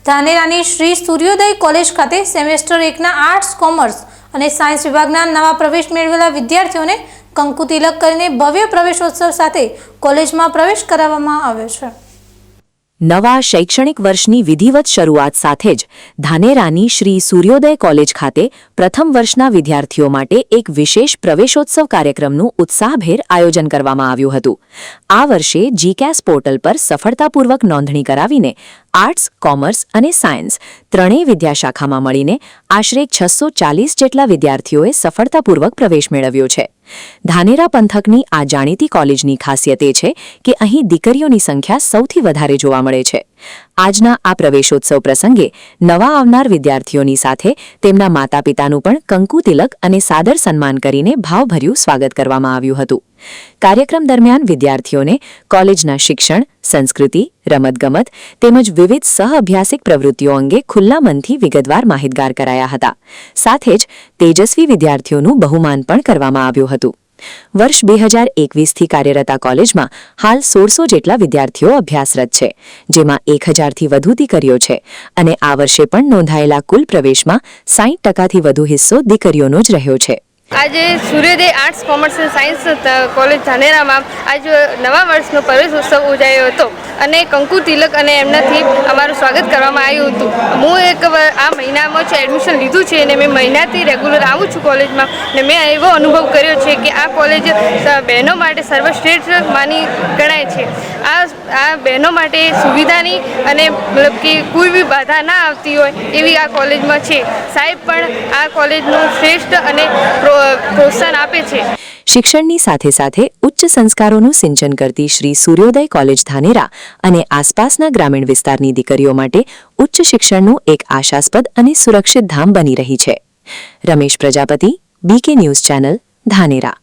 ધાનેરાની શ્રી સૂર્યોદય કોલેજ ખાતે semester 1ના arts, commerce અને સાયન્સ વિભાગના નવા પ્રવેશ મેળવેલા વિદ્યાર્થીઓને કંકુ તિલક કરીને ભવ્ય પ્રવેશોત્સવ સાથે કોલેજમાં પ્રવેશ કરાવવામાં આવ્યો છે। નવા શૈક્ષણિક વર્ષની વિધિવત શરૂઆત સાથે જ ધાનેરાની શ્રી સૂર્યોદય કોલેજ ખાતે પ્રથમ વર્ષના વિદ્યાર્થીઓ માટે એક વિશેષ પ્રવેશોત્સવ કાર્યક્રમનું ઉત્સાહભેર આયોજન કરવામાં આવ્યું હતું। આ વર્ષે જીકેસ પોર્ટલ પર સફળતાપૂર્વક નોંધણી કરાવીને આર્ટ્સ, કોમર્સ અને સાયન્સ ત્રણેય વિદ્યાશાખામાં મળીને આશરે 640 જેટલા વિદ્યાર્થીઓએ સફળતાપૂર્વક પ્રવેશ મેળવ્યો છે। ધાનેરા પંથકની આ જાણીતી કોલેજની ખાસિયત એ છે કે અહીં દીકરીઓની સંખ્યા સૌથી વધારે જોવા મળે છે। આજના આ પ્રવેશોત્સવ પ્રસંગે નવા આવનાર વિદ્યાર્થીઓની સાથે તેમના માતાપિતાનું પણ કંકુ તિલક અને સાદર સન્માન કરીને ભાવભર્યું સ્વાગત કરવામાં આવ્યું હતું। કાર્યક્રમ દરમિયાન વિદ્યાર્થીઓને કોલેજના શિક્ષણ, સંસ્કૃતિ, રમતગમત તેમજ વિવિધ સહઅભ્યાસિક પ્રવૃત્તિઓ અંગે ખુલ્લા મનથી વિગતવાર માહિતગાર કરાયા હતા। સાથે જ તેજસ્વી વિદ્યાર્થીઓનું બહુમાન પણ કરવામાં આવ્યું હતું। વર્ષ 2021થી કાર્યરત આ કોલેજમાં હાલ 1600 જેટલા વિદ્યાર્થીઓ અભ્યાસરત છે, જેમાં 1000થી વધુ દીકરીઓ છે અને આ વર્ષે પણ નોંધાયેલા કુલ પ્રવેશમાં 60%થી વધુ હિસ્સો દીકરીઓનો જ રહ્યો છે। આજે સૂર્યોદય આર્ટ્સ, કોમર્સ અને સાયન્સ કોલેજ ધાનેરામાં આજ નવા વર્ષનો પ્રવેશોત્સવ ઉજવાયો હતો અને કંકુ તિલક અને એમનાથી અમારું સ્વાગત કરવામાં આવ્યું હતું। હું આ મહિનામાં જ એડમિશન લીધું છે અને મેં મહિનાથી રેગ્યુલર આવું છું કોલેજમાં અને મેં એવો અનુભવ કર્યો છે કે આ કોલેજ બહેનો માટે સર્વશ્રેષ્ઠ માની ગણાય છે। આ બહેનો માટે સુવિધાની અને મતલબ કે કોઈ બી બાધા ના આવતી હોય એવી આ કોલેજમાં છે। સાહેબ પણ આ કોલેજનું શ્રેષ્ઠ અને પ્રોત્સાહન આપે છે। શિક્ષણની સાથે સાથે ઉચ્ચ સંસ્કારોનું સિંચન કરતી શ્રી સૂર્યોદય કોલેજ ધાનેરા અને આસપાસના ગ્રામીણ વિસ્તારની દીકરીઓ માટે ઉચ્ચ શિક્ષણનું એક આશાસ્પદ અને સુરક્ષિત ધામ બની રહી છે। Ramesh Prajapati, BK news channel, Dhanera.